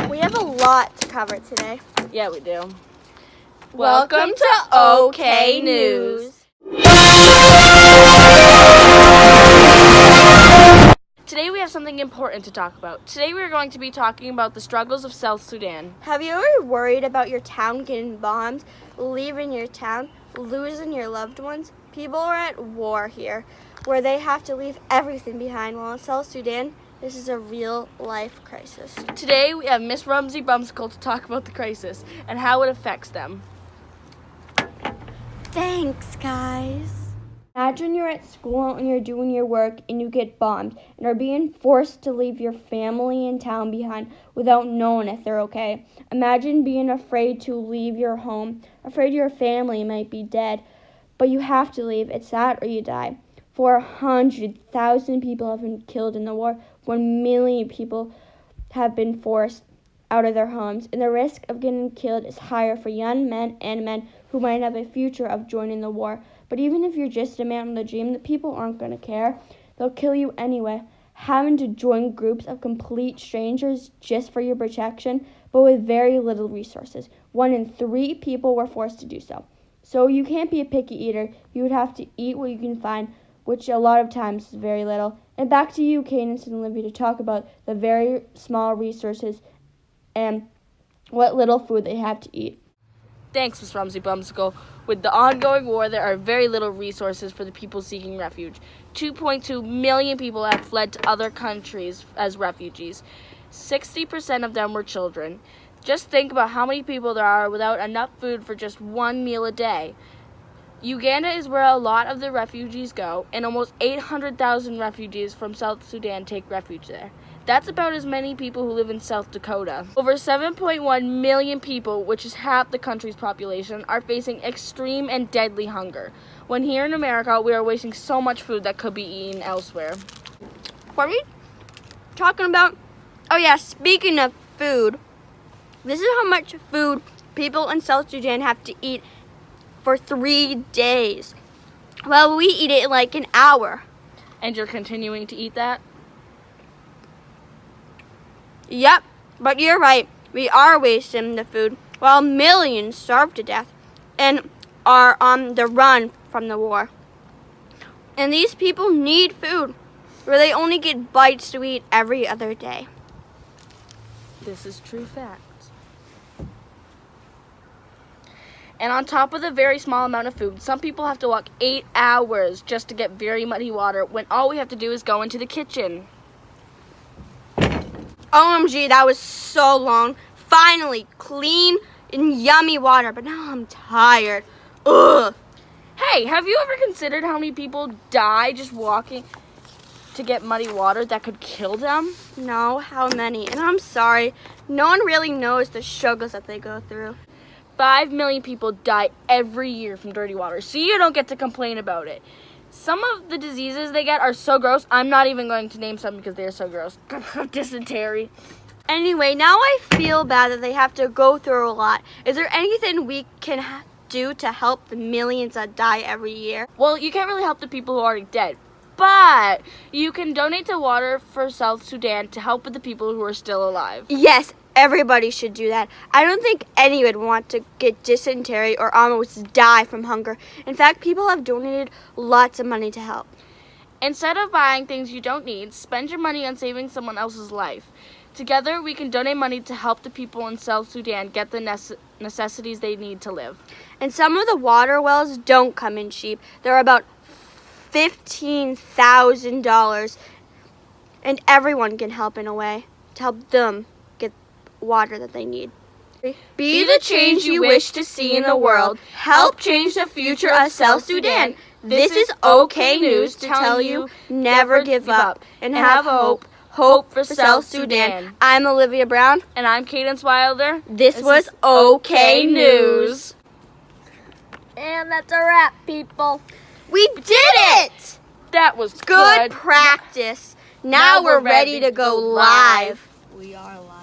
We have a lot to cover today. Yeah, we do. Welcome to OK News. Today we have something important to talk about. Today we are going to be talking about the struggles of South Sudan. Have you ever worried about your town getting bombed, leaving your town, losing your loved ones? People are at war here, where they have to leave everything behind. While in South Sudan, this is a real-life crisis. Today we have Miss Rumsey Bumsicle to talk about the crisis and how it affects them. Thanks, guys. Imagine you're at school and you're doing your work and you get bombed and are being forced to leave your family and town behind without knowing if they're okay. Imagine being afraid to leave your home, afraid your family might be dead, but you have to leave. It's that or you die. 400,000 people have been killed in the war. 1 million people have been forced out of their homes, and the risk of getting killed is higher for young men and men who might have a future of joining the war. But even if you're just a man with a dream, the people aren't going to care. They'll kill you anyway. Having to join groups of complete strangers just for your protection, but with very little resources. 1 in 3 people were forced to do so. So you can't be a picky eater. You would have to eat what you can find, which a lot of times is very little. And back to you, Cadence and Olivia, to talk about the very small resources and what little food they have to eat. Thanks, Miss Rumsey Bumsicle. With the ongoing war, there are very little resources for the people seeking refuge. 2.2 million people have fled to other countries as refugees. 60% of them were children. Just think about how many people there are without enough food for just one meal a day. Uganda is where a lot of the refugees go, and almost 800,000 refugees from South Sudan take refuge there. That's about as many people who live in South Dakota. Over 7.1 million people, which is half the country's population, are facing extreme and deadly hunger. When here in America, we are wasting so much food that could be eaten elsewhere. What are we talking about? Oh yeah, speaking of food, this is how much food people in South Sudan have to eat for 3 days. Well, we eat it in like an hour. And you're continuing to eat that? Yep, but you're right. We are wasting the food while millions starve to death and are on the run from the war. And these people need food, where they only get bites to eat every other day. This is true fact. And on top of the very small amount of food, some people have to walk 8 hours just to get very muddy water when all we have to do is go into the kitchen. OMG, that was so long. Finally, clean and yummy water, but now I'm tired. Ugh. Hey, have you ever considered how many people die just walking to get muddy water that could kill them? No, how many? And I'm sorry, no one really knows the struggles that they go through. 5 million people die every year from dirty water, so you don't get to complain about it. Some of the diseases they get are so gross, I'm not even going to name some because they're so gross. Dysentery. Anyway, now I feel bad that they have to go through a lot. Is there anything we can do to help the millions that die every year? Well, you can't really help the people who are already dead, but you can donate to Water for South Sudan to help with the people who are still alive. Yes, everybody should do that. I don't think anyone would want to get dysentery or almost die from hunger. In fact, people have donated lots of money to help. Instead of buying things you don't need, spend your money on saving someone else's life. Together, we can donate money to help the people in South Sudan get the necessities they need to live. And some of the water wells don't come in cheap. They're about $15,000, and everyone can help in a way to help them get water that they need. Be the change you wish to see in the world. Help change the future of South Sudan. This is OK News to tell you never give up and have hope. Hope for South Sudan. I'm Olivia Brown. And I'm Cadence Wilder. This was OK News. And that's a wrap, people. We did it! That was good practice. Now we're ready to go live. We are live.